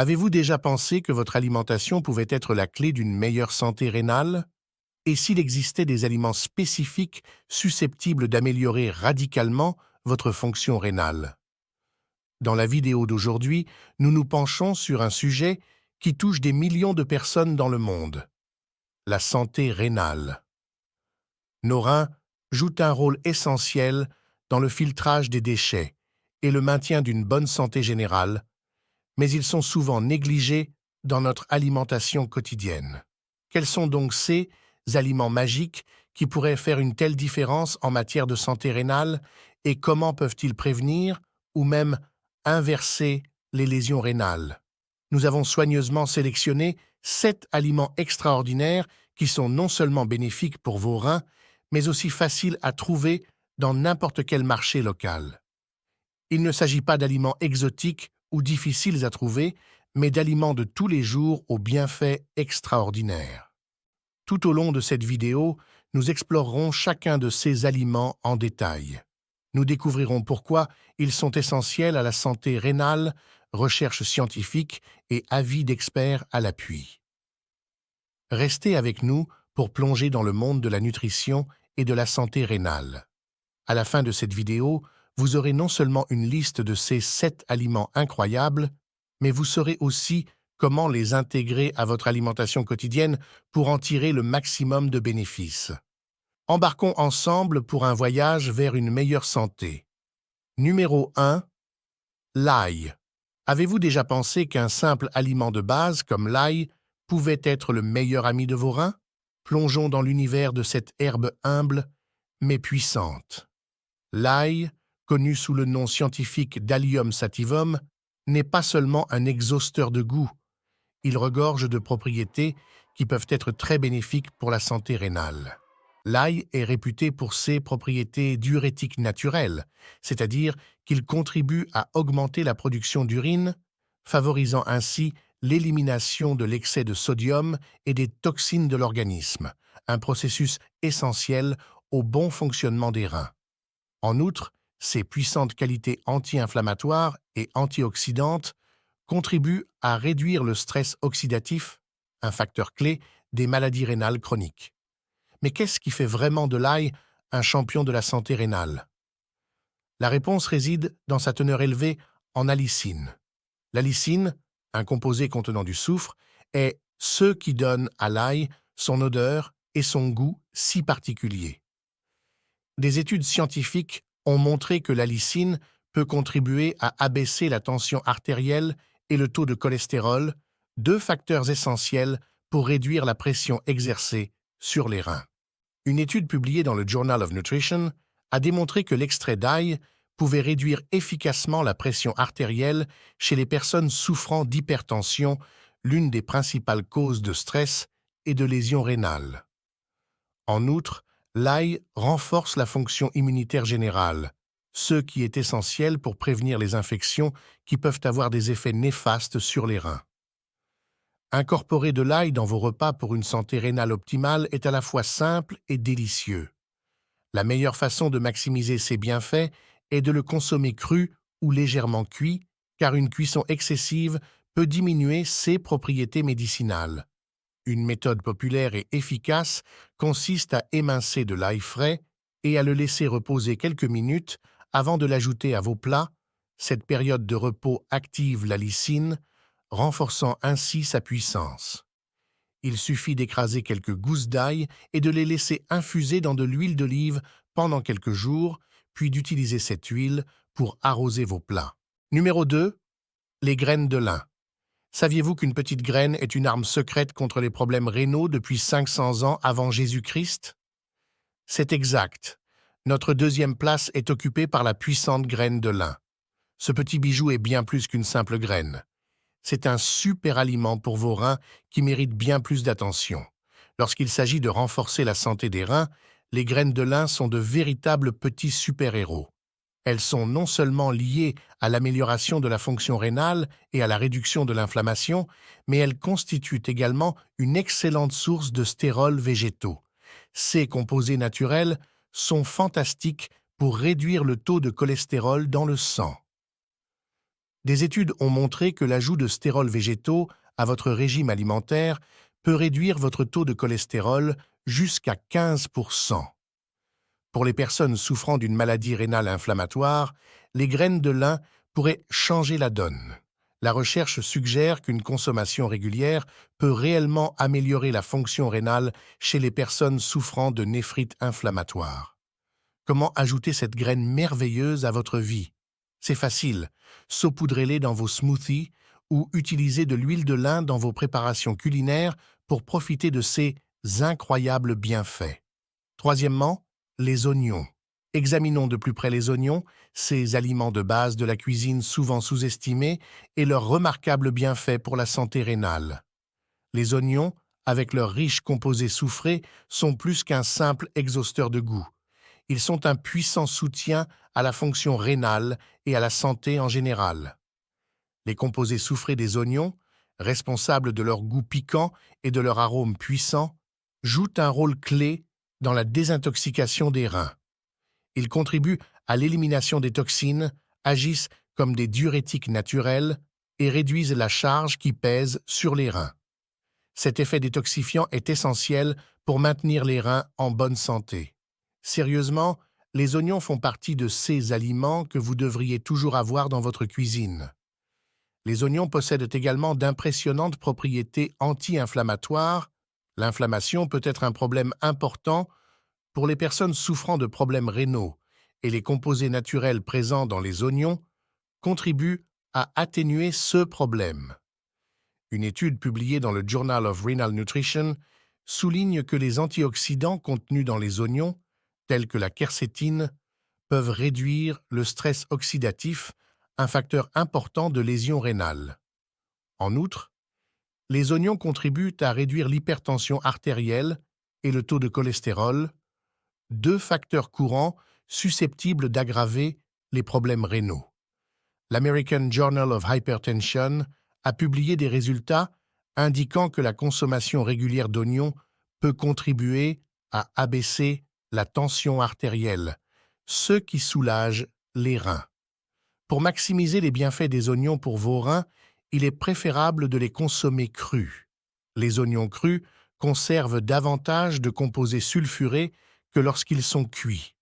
Avez-vous déjà pensé que votre alimentation pouvait être la clé d'une meilleure santé rénale? Et s'il existait des aliments spécifiques susceptibles d'améliorer radicalement votre fonction rénale? Dans la vidéo d'aujourd'hui, nous nous penchons sur un sujet qui touche des millions de personnes dans le monde, la santé rénale. Nos reins jouent un rôle essentiel dans le filtrage des déchets et le maintien d'une bonne santé générale, mais ils sont souvent négligés dans notre alimentation quotidienne. Quels sont donc ces aliments magiques qui pourraient faire une telle différence en matière de santé rénale et comment peuvent-ils prévenir ou même inverser les lésions rénales? Nous avons soigneusement sélectionné 7 aliments extraordinaires qui sont non seulement bénéfiques pour vos reins, mais aussi faciles à trouver dans n'importe quel marché local. Il ne s'agit pas d'aliments exotiques ou difficiles à trouver, mais d'aliments de tous les jours aux bienfaits extraordinaires. Tout au long de cette vidéo, nous explorerons chacun de ces aliments en détail. Nous découvrirons pourquoi ils sont essentiels à la santé rénale, recherche scientifique et avis d'experts à l'appui. Restez avec nous pour plonger dans le monde de la nutrition et de la santé rénale. À la fin de cette vidéo, vous aurez non seulement une liste de ces 7 aliments incroyables, mais vous saurez aussi comment les intégrer à votre alimentation quotidienne pour en tirer le maximum de bénéfices. Embarquons ensemble pour un voyage vers une meilleure santé. Numéro 1. L'ail. Avez-vous déjà pensé qu'un simple aliment de base comme l'ail pouvait être le meilleur ami de vos reins? Plongeons dans l'univers de cette herbe humble mais puissante. L'ail, connu sous le nom scientifique d'Allium sativum, n'est pas seulement un exhausteur de goût. Il regorge de propriétés qui peuvent être très bénéfiques pour la santé rénale. L'ail est réputé pour ses propriétés diurétiques naturelles, c'est-à-dire qu'il contribue à augmenter la production d'urine, favorisant ainsi l'élimination de l'excès de sodium et des toxines de l'organisme, un processus essentiel au bon fonctionnement des reins. En outre, ses puissantes qualités anti-inflammatoires et antioxydantes contribuent à réduire le stress oxydatif, un facteur clé des maladies rénales chroniques. Mais qu'est-ce qui fait vraiment de l'ail un champion de la santé rénale? La réponse réside dans sa teneur élevée en allicine. L'allicine, un composé contenant du soufre, est ce qui donne à l'ail son odeur et son goût si particuliers. Des études scientifiques ont montré que l'allicine peut contribuer à abaisser la tension artérielle et le taux de cholestérol, 2 facteurs essentiels pour réduire la pression exercée sur les reins. Une étude publiée dans le Journal of Nutrition a démontré que l'extrait d'ail pouvait réduire efficacement la pression artérielle chez les personnes souffrant d'hypertension, l'une des principales causes de stress et de lésions rénales. En outre, l'ail renforce la fonction immunitaire générale, ce qui est essentiel pour prévenir les infections qui peuvent avoir des effets néfastes sur les reins. Incorporer de l'ail dans vos repas pour une santé rénale optimale est à la fois simple et délicieux. La meilleure façon de maximiser ses bienfaits est de le consommer cru ou légèrement cuit, car une cuisson excessive peut diminuer ses propriétés médicinales. Une méthode populaire et efficace consiste à émincer de l'ail frais et à le laisser reposer quelques minutes avant de l'ajouter à vos plats. Cette période de repos active la lysine, renforçant ainsi sa puissance. Il suffit d'écraser quelques gousses d'ail et de les laisser infuser dans de l'huile d'olive pendant quelques jours, puis d'utiliser cette huile pour arroser vos plats. Numéro 2. Les graines de lin. Saviez-vous qu'une petite graine est une arme secrète contre les problèmes rénaux depuis 500 ans avant Jésus-Christ? C'est exact. Notre deuxième place est occupée par la puissante graine de lin. Ce petit bijou est bien plus qu'une simple graine. C'est un super aliment pour vos reins qui mérite bien plus d'attention. Lorsqu'il s'agit de renforcer la santé des reins, les graines de lin sont de véritables petits super-héros. Elles sont non seulement liées à l'amélioration de la fonction rénale et à la réduction de l'inflammation, mais elles constituent également une excellente source de stérols végétaux. Ces composés naturels sont fantastiques pour réduire le taux de cholestérol dans le sang. Des études ont montré que l'ajout de stérols végétaux à votre régime alimentaire peut réduire votre taux de cholestérol jusqu'à 15%. Pour les personnes souffrant d'une maladie rénale inflammatoire, les graines de lin pourraient changer la donne. La recherche suggère qu'une consommation régulière peut réellement améliorer la fonction rénale chez les personnes souffrant de néphrite inflammatoire. Comment ajouter cette graine merveilleuse à votre vie? C'est facile. Saupoudrez-les dans vos smoothies ou utilisez de l'huile de lin dans vos préparations culinaires pour profiter de ces incroyables bienfaits. Troisièmement, les oignons. Examinons de plus près les oignons, ces aliments de base de la cuisine souvent sous-estimés et leurs remarquables bienfaits pour la santé rénale. Les oignons, avec leurs riches composés soufrés, sont plus qu'un simple exhausteur de goût. Ils sont un puissant soutien à la fonction rénale et à la santé en général. Les composés soufrés des oignons, responsables de leur goût piquant et de leur arôme puissant, jouent un rôle clé dans la désintoxication des reins. Ils contribuent à l'élimination des toxines, agissent comme des diurétiques naturels et réduisent la charge qui pèse sur les reins. Cet effet détoxifiant est essentiel pour maintenir les reins en bonne santé. Sérieusement, les oignons font partie de ces aliments que vous devriez toujours avoir dans votre cuisine. Les oignons possèdent également d'impressionnantes propriétés anti-inflammatoires. L'inflammation peut être un problème important pour les personnes souffrant de problèmes rénaux, et les composés naturels présents dans les oignons contribuent à atténuer ce problème. Une étude publiée dans le Journal of Renal Nutrition souligne que les antioxydants contenus dans les oignons, tels que la quercétine, peuvent réduire le stress oxydatif, un facteur important de lésions rénales. En outre, les oignons contribuent à réduire l'hypertension artérielle et le taux de cholestérol, deux facteurs courants susceptibles d'aggraver les problèmes rénaux. L'American Journal of Hypertension a publié des résultats indiquant que la consommation régulière d'oignons peut contribuer à abaisser la tension artérielle, ce qui soulage les reins. Pour maximiser les bienfaits des oignons pour vos reins, il est préférable de les consommer crus. Les oignons crus conservent davantage de composés sulfurés que lorsqu'ils sont cuits.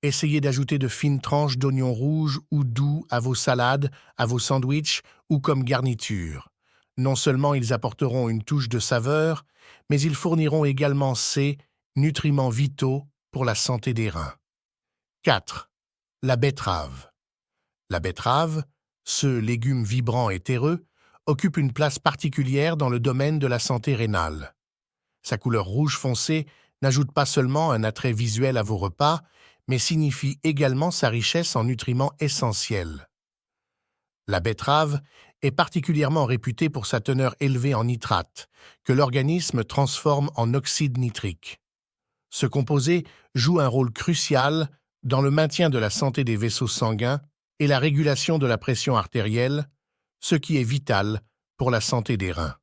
Essayez d'ajouter de fines tranches d'oignons rouges ou doux à vos salades, à vos sandwichs ou comme garniture. Non seulement ils apporteront une touche de saveur, mais ils fourniront également ces nutriments vitaux pour la santé des reins. 4. La betterave. La betterave, ce légume vibrant et terreux, occupe une place particulière dans le domaine de la santé rénale. Sa couleur rouge foncé n'ajoute pas seulement un attrait visuel à vos repas, mais signifie également sa richesse en nutriments essentiels. La betterave est particulièrement réputée pour sa teneur élevée en nitrates, que l'organisme transforme en oxyde nitrique. Ce composé joue un rôle crucial dans le maintien de la santé des vaisseaux sanguins et la régulation de la pression artérielle, ce qui est vital pour la santé des reins.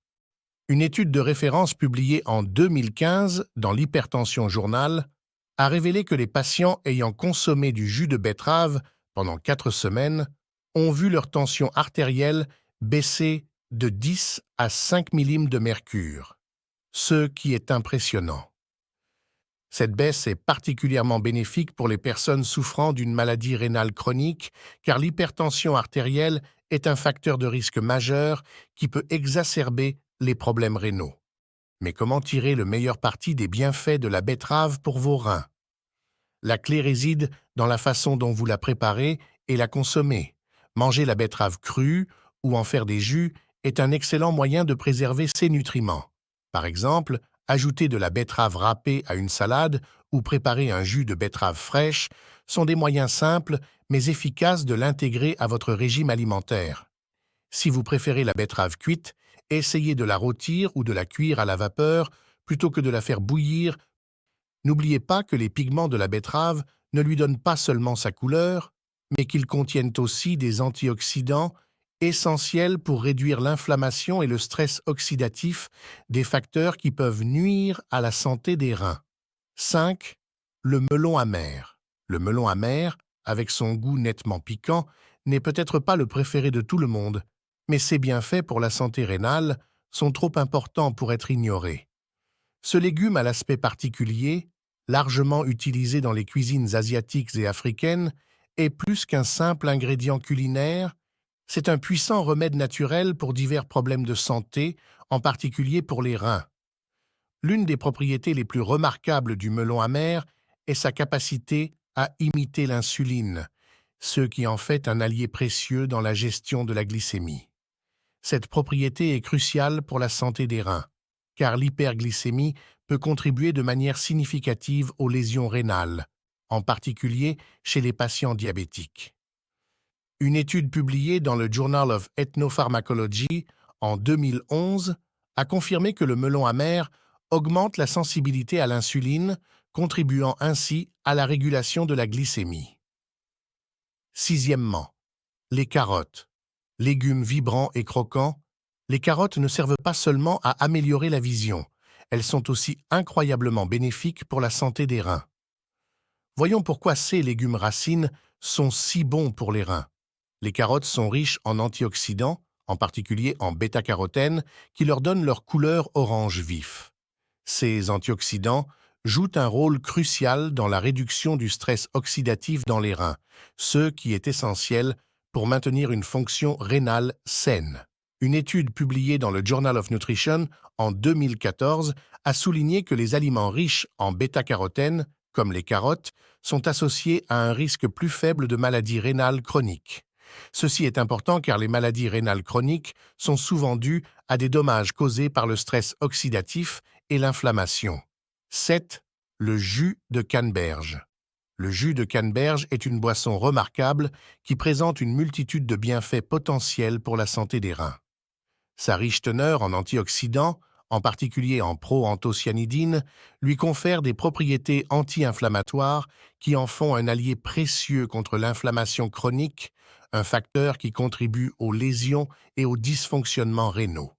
Une étude de référence publiée en 2015 dans l'Hypertension Journal a révélé que les patients ayant consommé du jus de betterave pendant 4 semaines ont vu leur tension artérielle baisser de 10 à 5 millimètres de mercure, ce qui est impressionnant. Cette baisse est particulièrement bénéfique pour les personnes souffrant d'une maladie rénale chronique, car l'hypertension artérielle est un facteur de risque majeur qui peut exacerber les problèmes rénaux. Mais comment tirer le meilleur parti des bienfaits de la betterave pour vos reins? La clé réside dans la façon dont vous la préparez et la consommez. Manger la betterave crue ou en faire des jus est un excellent moyen de préserver ses nutriments. Par exemple, ajouter de la betterave râpée à une salade ou préparer un jus de betterave fraîche sont des moyens simples mais efficaces de l'intégrer à votre régime alimentaire. Si vous préférez la betterave cuite, essayez de la rôtir ou de la cuire à la vapeur plutôt que de la faire bouillir. N'oubliez pas que les pigments de la betterave ne lui donnent pas seulement sa couleur, mais qu'ils contiennent aussi des antioxydants essentiels pour réduire l'inflammation et le stress oxydatif, des facteurs qui peuvent nuire à la santé des reins. 5. Le melon amer. Le melon amer, avec son goût nettement piquant, n'est peut-être pas le préféré de tout le monde, mais ses bienfaits pour la santé rénale sont trop importants pour être ignorés. Ce légume à l'aspect particulier, largement utilisé dans les cuisines asiatiques et africaines, est plus qu'un simple ingrédient culinaire, c'est un puissant remède naturel pour divers problèmes de santé, en particulier pour les reins. L'une des propriétés les plus remarquables du melon amer est sa capacité à imiter l'insuline, ce qui en fait un allié précieux dans la gestion de la glycémie. Cette propriété est cruciale pour la santé des reins, car l'hyperglycémie peut contribuer de manière significative aux lésions rénales, en particulier chez les patients diabétiques. Une étude publiée dans le Journal of Ethnopharmacology en 2011 a confirmé que le melon amer augmente la sensibilité à l'insuline, contribuant ainsi à la régulation de la glycémie. Sixièmement, les carottes. Légumes vibrants et croquants, les carottes ne servent pas seulement à améliorer la vision, elles sont aussi incroyablement bénéfiques pour la santé des reins. Voyons pourquoi ces légumes racines sont si bons pour les reins. Les carottes sont riches en antioxydants, en particulier en bêta-carotène, qui leur donnent leur couleur orange vif. Ces antioxydants jouent un rôle crucial dans la réduction du stress oxydatif dans les reins, ce qui est essentiel pour maintenir une fonction rénale saine. Une étude publiée dans le Journal of Nutrition en 2014 a souligné que les aliments riches en bêta-carotène, comme les carottes, sont associés à un risque plus faible de maladies rénales chroniques. Ceci est important car les maladies rénales chroniques sont souvent dues à des dommages causés par le stress oxydatif et l'inflammation. 7. Le jus de canneberge. Le jus de canneberge est une boisson remarquable qui présente une multitude de bienfaits potentiels pour la santé des reins. Sa riche teneur en antioxydants, en particulier en proanthocyanidine, lui confère des propriétés anti-inflammatoires qui en font un allié précieux contre l'inflammation chronique, un facteur qui contribue aux lésions et aux dysfonctionnements rénaux.